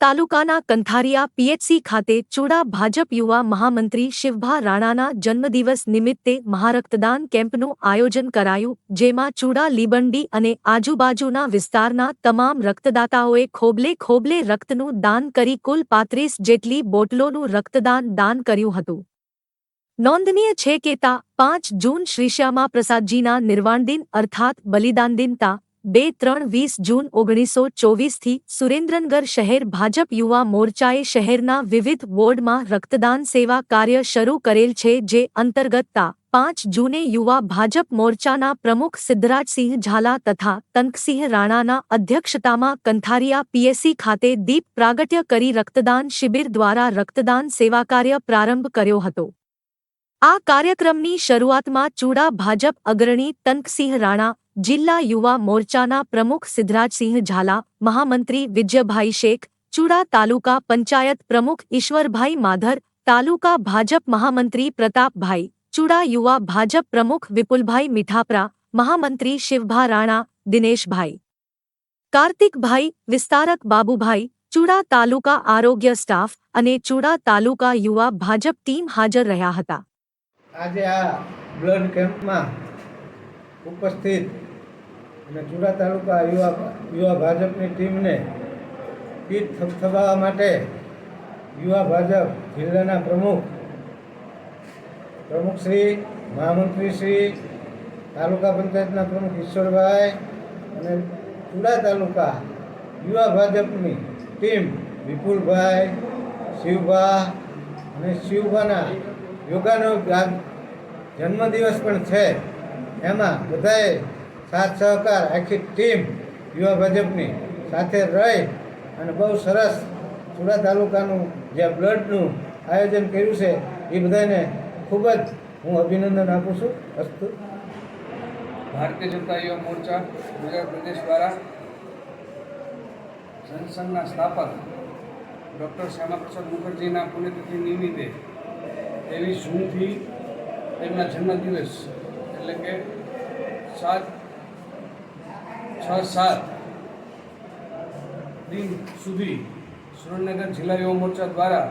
તાલુકાના કંથારિયા પીએચસી ખાતે ચૂડા ભાજપ યુવા મહામંત્રી શિવભા રાણાના જન્મદિવસ નિમિત્તે મહારક્તદાન કેમ્પનું આયોજન કરાયું, જેમાં ચૂડા લીબંડી અને આજુબાજુના વિસ્તારના તમામ રક્તદાતાઓએ ખોબલે રક્તનું દાન કરી કુલ 35 જેટલી બોટલોનું રક્તદાન દાન કર્યું હતું। નોંધનીય છે કે તા 5 જૂન શ્રીશ્યામા પ્રસાદજીના નિર્વાણદિન અર્થાત બલિદાન દિન તા 2-3-20 જૂન 1924થી સુરેન્દ્રનગર શહેર ભાજપ યુવા મોરચાએ શહેરના વિવિધ વોર્ડમાં રક્તદાન સેવા કાર્ય શરૂ કરેલ છે, જે અંતર્ગત તા 5 જૂને યુવા ભાજપ મોરચાના પ્રમુખ સિદ્ધરાજસિંહ ઝાલા તથા તનકસિંહ રાણાના અધ્યક્ષતામાં કંથારિયા પીએસસી ખાતે દીપ પ્રાગટ્ય કરી રક્તદાન શિબિર દ્વારા રક્તદાન સેવાકાર્ય પ્રારંભ કર્યો હતો। આ કાર્યક્રમની શરૂઆતમાં ચૂડા ભાજપ અગ્રણી તનકસિંહ રાણા, જિલ્લા યુવા મોરચાના પ્રમુખ સિદ્ધરાજસિંહ ઝાલા, મહામંત્રી વિજયભાઈ શેખ, ચૂડા તાલુકા પંચાયત પ્રમુખ ઈશ્વરભાઈ માધર, તાલુકા ભાજપ મહામંત્રી પ્રતાપભાઈ, ચૂડા યુવા ભાજપ પ્રમુખ વિપુલભાઈ મીઠાપરા, મહામંત્રી શિવભા રાણા, દિનેશભાઈ, કાર્તિકભાઈ, વિસ્તારક બાબુભાઈ, ચૂડા તાલુકા આરોગ્ય સ્ટાફ અને ચૂડા તાલુકા યુવા ભાજપ ટીમ હાજર રહ્યા હતા। આજે આ બ્લડ કેમ્પમાં ઉપસ્થિત અને ચૂડા તાલુકા યુવા ભાજપની ટીમને પીઠ થપથપાવવા માટે યુવા ભાજપ જિલ્લાના પ્રમુખશ્રી, મહામંત્રીશ્રી, તાલુકા પંચાયતના પ્રમુખ ઈશ્વરભાઈ અને ચૂડા તાલુકા યુવા ભાજપની ટીમ વિપુલભાઈ, શિવભા અને શિવભાના યોગાનો જન્મદિવસ પણ છે, એમાં બધાએ સાથ સહકાર આખી ટીમ યુવા ભાજપની સાથે રહી અને બહુ સરસ ચૂડા તાલુકાનું જે બ્લડનું આયોજન કર્યું છે એ બધાને ખૂબ જ હું અભિનંદન આપું છું। અસ્તુ। ભારતીય જનતા યુવા મોરચા ગુજરાત પ્રદેશ દ્વારા સંગઠનના સ્થાપક ડૉક્ટર શ્યામાપ્રસાદ મુખર્જીના પુણ્યતિથિ નિમિત્તે 23 જૂનથી તેમના જન્મદિવસ એટલે કે 7 દિન સુધી સુરેન્દ્રનગર જિલ્લા યુવા મોરચા દ્વારા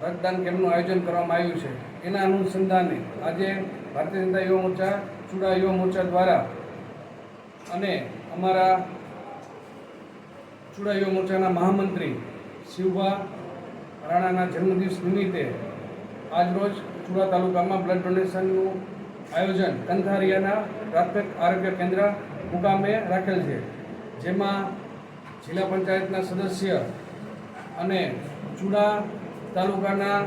રક્તદાન કેમ્પનું આયોજન કરવામાં આવ્યું છે। એના અનુસંધાને આજે ભારતીય જનતા યુવા મોરચા, ચૂડા યુવા મોરચા દ્વારા અને અમારા ચૂડા યુવા મોરચાના મહામંત્રી શિવભા રાણાના જન્મદિવસ નિમિત્તે આજરોજ ચૂડા તાલુકામાં બ્લડ ડોનેશનનું આયોજન કંથારિયાના પ્રાથમિક આરોગ્ય કેન્દ્ર મુકામે રાખેલ છે, જેમાં જિલ્લા પંચાયતના સદસ્ય અને ચૂડા તાલુકાના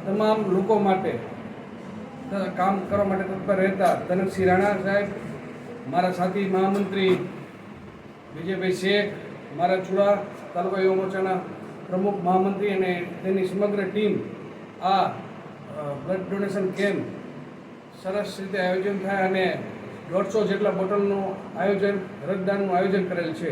તમામ લોકો માટે કામ કરવા માટે તત્પર રહેતા તનકસિંહ રાણા સાહેબ, મારા સાથી મહામંત્રી વિજયભાઈ શેખ, મારા ચૂડા તાલુકા યુવા મોરચાના પ્રમુખ મહામંત્રી અને તેની સમગ્ર ટીમ આ બ્લડ ડોનેશન કેમ્પ સરસ રીતે આયોજન થાય અને 150 જેટલા બોટલનું આયોજન, રક્તદાનનું આયોજન કરેલ છે।